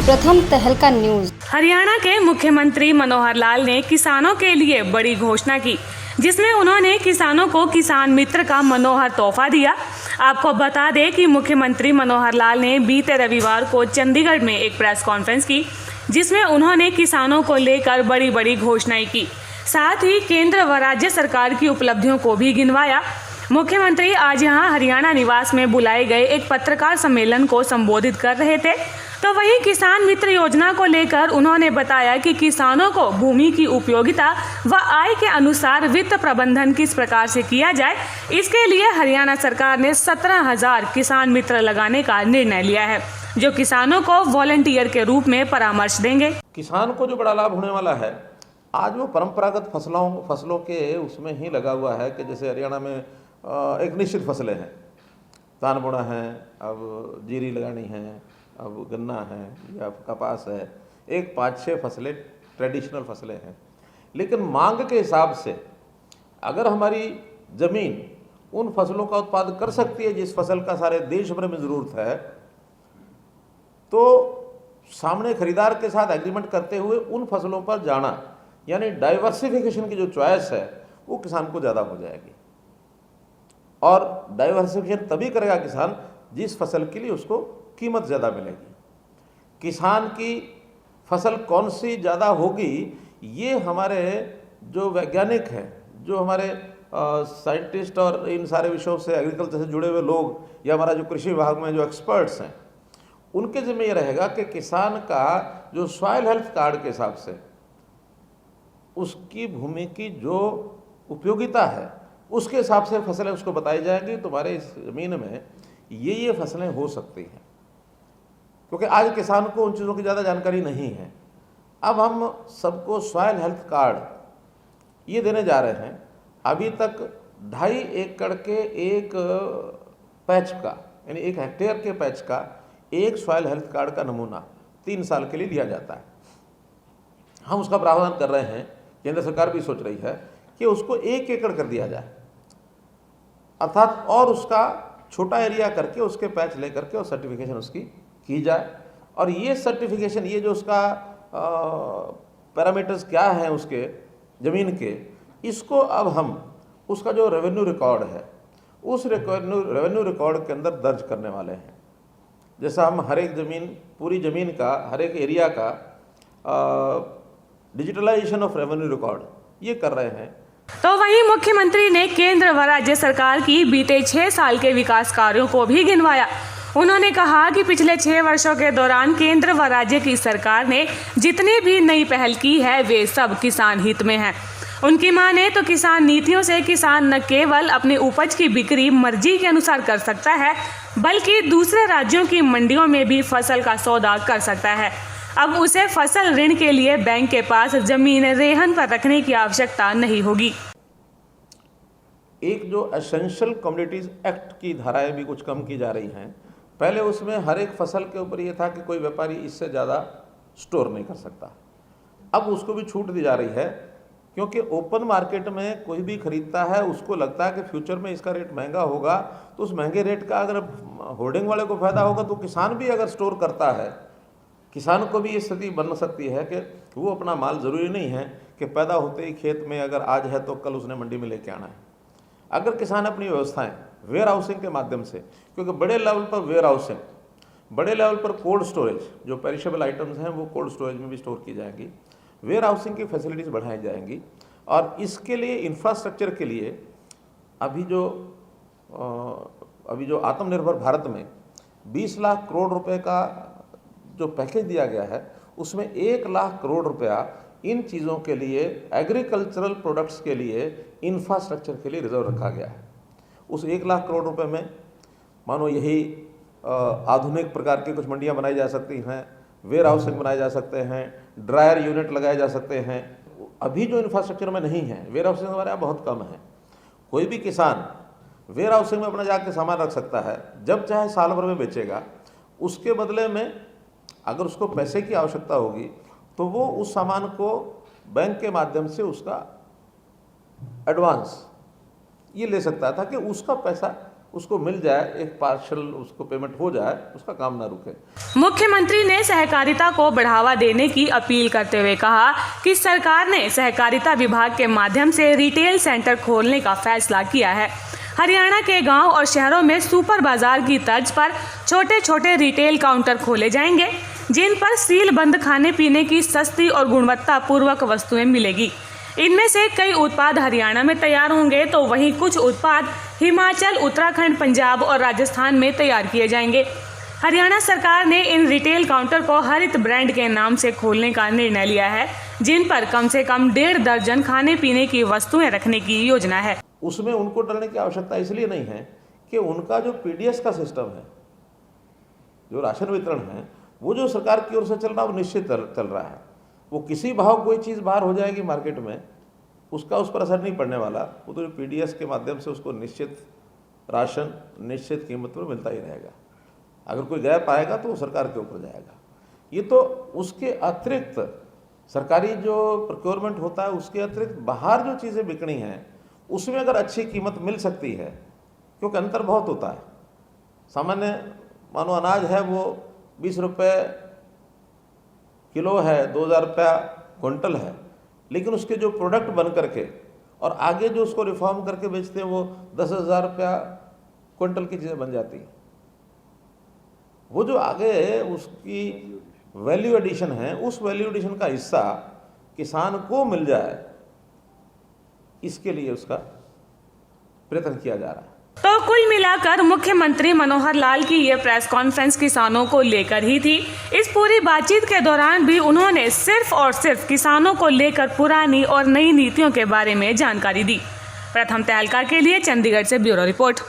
प्रथम तहलका न्यूज। हरियाणा के मुख्यमंत्री मनोहर लाल ने किसानों के लिए बड़ी घोषणा की, जिसमें उन्होंने किसानों को किसान मित्र का मनोहर तोहफा दिया। आपको बता दें कि मुख्यमंत्री मनोहर लाल ने बीते रविवार को चंडीगढ़ में एक प्रेस कॉन्फ्रेंस की, जिसमें उन्होंने किसानों को लेकर बड़ी बड़ी घोषणाएं की, साथ ही केंद्र व राज्य सरकार की उपलब्धियों को भी गिनवाया। मुख्यमंत्री आज यहां हरियाणा निवास में बुलाए गए एक पत्रकार सम्मेलन को संबोधित कर रहे थे। तो वहीं किसान मित्र योजना को लेकर उन्होंने बताया कि किसानों को भूमि की उपयोगिता व आय के अनुसार वित्त प्रबंधन किस प्रकार से किया जाए, इसके लिए हरियाणा सरकार ने 17,000 किसान मित्र लगाने का निर्णय लिया है, जो किसानों को वॉलंटियर के रूप में परामर्श देंगे। किसान को जो बड़ा लाभ होने वाला है, आज वो परंपरागत फसलों के उसमें ही लगा हुआ है कि जैसे हरियाणा में एक निश्चित फसलें हैं, धान बोना है, अब जीरी लगानी है, अब गन्ना है या कपास है, एक 5-6 फसलें ट्रेडिशनल फसलें हैं। लेकिन मांग के हिसाब से अगर हमारी ज़मीन उन फसलों का उत्पादन कर सकती है जिस फसल का सारे देश भर में ज़रूरत है, तो सामने खरीदार के साथ एग्रीमेंट करते हुए उन फसलों पर जाना, यानी डाइवर्सिफिकेशन की जो चॉइस है वो किसान को ज़्यादा हो जाएगी। और डाइवर्सिफिकेशन तभी करेगा किसान जिस फसल के लिए उसको कीमत ज़्यादा मिलेगी। किसान की फसल कौन सी ज़्यादा होगी, ये हमारे जो वैज्ञानिक हैं, जो हमारे साइंटिस्ट और इन सारे विषयों से एग्रीकल्चर से जुड़े हुए लोग या हमारा जो कृषि विभाग में जो एक्सपर्ट्स हैं, उनके ज़िम्मे ये रहेगा कि किसान का जो सॉइल हेल्थ कार्ड के हिसाब से उसकी भूमि की जो उपयोगिता है उसके हिसाब से फसलें उसको बताई जाएंगी। तुम्हारे इस ज़मीन में ये फसलें हो सकती हैं, क्योंकि आज किसान को उन चीज़ों की ज़्यादा जानकारी नहीं है। अब हम सबको सॉइल हेल्थ कार्ड ये देने जा रहे हैं। अभी तक 2.5 एकड़ के एक पैच का, यानी 1 हेक्टेयर के पैच का एक सॉइल हेल्थ कार्ड का नमूना 3 साल के लिए लिया जाता है। हम उसका प्रावधान कर रहे हैं, केंद्र सरकार भी सोच रही है कि उसको 1 एकड़ कर दिया जाए, अर्थात और उसका छोटा एरिया करके उसके पैच ले करके और सर्टिफिकेशन उसकी की जाए। और ये सर्टिफिकेशन, ये जो उसका पैरामीटर्स क्या हैं उसके ज़मीन के, इसको अब हम उसका जो रेवेन्यू रिकॉर्ड है उस रेवेन्यू रिकॉर्ड के अंदर दर्ज करने वाले हैं। जैसा हम हर एक ज़मीन, पूरी ज़मीन का, हर एक एरिया का डिजिटलाइजेशन ऑफ रेवेन्यू रिकॉर्ड ये कर रहे हैं। तो वहीं मुख्यमंत्री ने केंद्र व राज्य सरकार की बीते 6 साल के विकास कार्यों को भी गिनवाया। उन्होंने कहा कि पिछले 6 वर्षों के दौरान केंद्र व राज्य की सरकार ने जितनी भी नई पहल की है वे सब किसान हित में हैं। उनकी माने तो किसान नीतियों से किसान न केवल अपनी उपज की बिक्री मर्जी के अनुसार कर सकता है, बल्कि दूसरे राज्यों की मंडियों में भी फसल का सौदा कर सकता है। अब उसे फसल ऋण के लिए बैंक के पास जमीन रेहन पर रखने की आवश्यकता नहीं होगी। एक जो एसेंशियल कमोडिटीज एक्ट की धाराएं भी कुछ कम की जा रही हैं। पहले उसमें हर एक फसल के ऊपर ये था कि कोई व्यापारी इससे ज़्यादा स्टोर नहीं कर सकता। अब उसको भी छूट दी जा रही है, क्योंकि ओपन मार्केट में कोई भी खरीदता है, उसको लगता है कि फ्यूचर में इसका रेट महंगा होगा, तो उस महंगे रेट का अगर होर्डिंग वाले को फायदा होगा तो किसान भी अगर स्टोर करता है, किसान को भी ये स्थिति बन सकती है कि वो अपना माल ज़रूरी नहीं है कि पैदा होते ही खेत में अगर आज है तो कल उसने मंडी में लेके आना है। अगर किसान अपनी व्यवस्थाएं वेयर हाउसिंग के माध्यम से, क्योंकि बड़े लेवल पर वेयर हाउसिंग, बड़े लेवल पर कोल्ड स्टोरेज, जो पेरिशेबल आइटम्स हैं वो कोल्ड स्टोरेज में भी स्टोर की जाएंगी, वेयर हाउसिंग की फैसिलिटीज़ बढ़ाई जाएंगी। और इसके लिए इंफ्रास्ट्रक्चर के लिए अभी जो आत्मनिर्भर भारत में 20 लाख करोड़ रुपए का जो पैकेज दिया गया है, उसमें 1 लाख करोड़ रुपया इन चीज़ों के लिए, एग्रीकल्चरल प्रोडक्ट्स के लिए, इंफ्रास्ट्रक्चर के लिए रिजर्व रखा गया है। उस 1 लाख करोड़ रुपए में मानो यही आधुनिक प्रकार की कुछ मंडियां बनाई जा सकती हैं, वेयर हाउसिंग बनाए जा सकते हैं, ड्रायर यूनिट लगाए जा सकते हैं। अभी जो इंफ्रास्ट्रक्चर में नहीं है, वेयर हाउसिंग हमारे यहाँ बहुत कम है। कोई भी किसान वेयर हाउसिंग में अपना जाके सामान रख सकता है, जब चाहे साल भर में बेचेगा। उसके बदले में अगर उसको पैसे की आवश्यकता होगी तो वो उस सामान को बैंक के माध्यम से उसका एडवांस ये ले सकता था कि उसका पैसा उसको मिल जाए, एक पार्शल उसको पेमेंट हो जाए, उसका काम ना रुके। मुख्यमंत्री ने सहकारिता को बढ़ावा देने की अपील करते हुए कहा कि सरकार ने सहकारिता विभाग के माध्यम से रिटेल सेंटर खोलने का फैसला किया है। हरियाणा के गांव और शहरों में सुपर बाजार की तर्ज पर छोटे छोटे रिटेल काउंटर खोले जाएंगे, जिन पर सील बंद खाने पीने की सस्ती और गुणवत्ता पूर्वक वस्तुएं मिलेगी। इनमें से कई उत्पाद हरियाणा में तैयार होंगे, तो वहीं कुछ उत्पाद हिमाचल, उत्तराखंड, पंजाब और राजस्थान में तैयार किए जाएंगे। हरियाणा सरकार ने इन रिटेल काउंटर को हरित ब्रांड के नाम से खोलने का निर्णय लिया है, जिन पर कम से कम 1.5 दर्जन खाने पीने की वस्तुएं रखने की योजना है। उसमें उनको डरने की आवश्यकता इसलिए नहीं है कि उनका जो पीडीएस का सिस्टम है, जो राशन वितरण है, वो जो सरकार की ओर से चल रहा है वो निश्चित चल रहा है। वो किसी भाव कोई चीज़ बाहर हो जाएगी मार्केट में, उसका उस पर असर नहीं पड़ने वाला। वो तो पीडीएस के माध्यम से उसको निश्चित राशन निश्चित कीमत पर मिलता ही रहेगा। अगर कोई गैप आएगा तो वो सरकार के ऊपर जाएगा। ये तो उसके अतिरिक्त सरकारी जो प्रोक्योरमेंट होता है, उसके अतिरिक्त बाहर जो चीज़ें बिकनी हैं उसमें अगर अच्छी कीमत मिल सकती है, क्योंकि अंतर बहुत होता है। सामान्य मानो अनाज है वो 20 रुपये किलो है, 2000 रुपया क्विंटल है, लेकिन उसके जो प्रोडक्ट बन करके और आगे जो उसको रिफॉर्म करके बेचते हैं वो 10,000 रुपया क्विंटल की चीज़ें बन जाती हैं। वो जो आगे उसकी वैल्यू एडिशन है, उस वैल्यू एडिशन का हिस्सा किसान को मिल जाए, इसके लिए उसका प्रयत्न किया जा रहा है। तो कुल मिलाकर मुख्यमंत्री मनोहर लाल की ये प्रेस कॉन्फ्रेंस किसानों को लेकर ही थी। इस पूरी बातचीत के दौरान भी उन्होंने सिर्फ और सिर्फ किसानों को लेकर पुरानी और नई नीतियों के बारे में जानकारी दी। प्रथम तहलका के लिए चंडीगढ़ से ब्यूरो रिपोर्ट।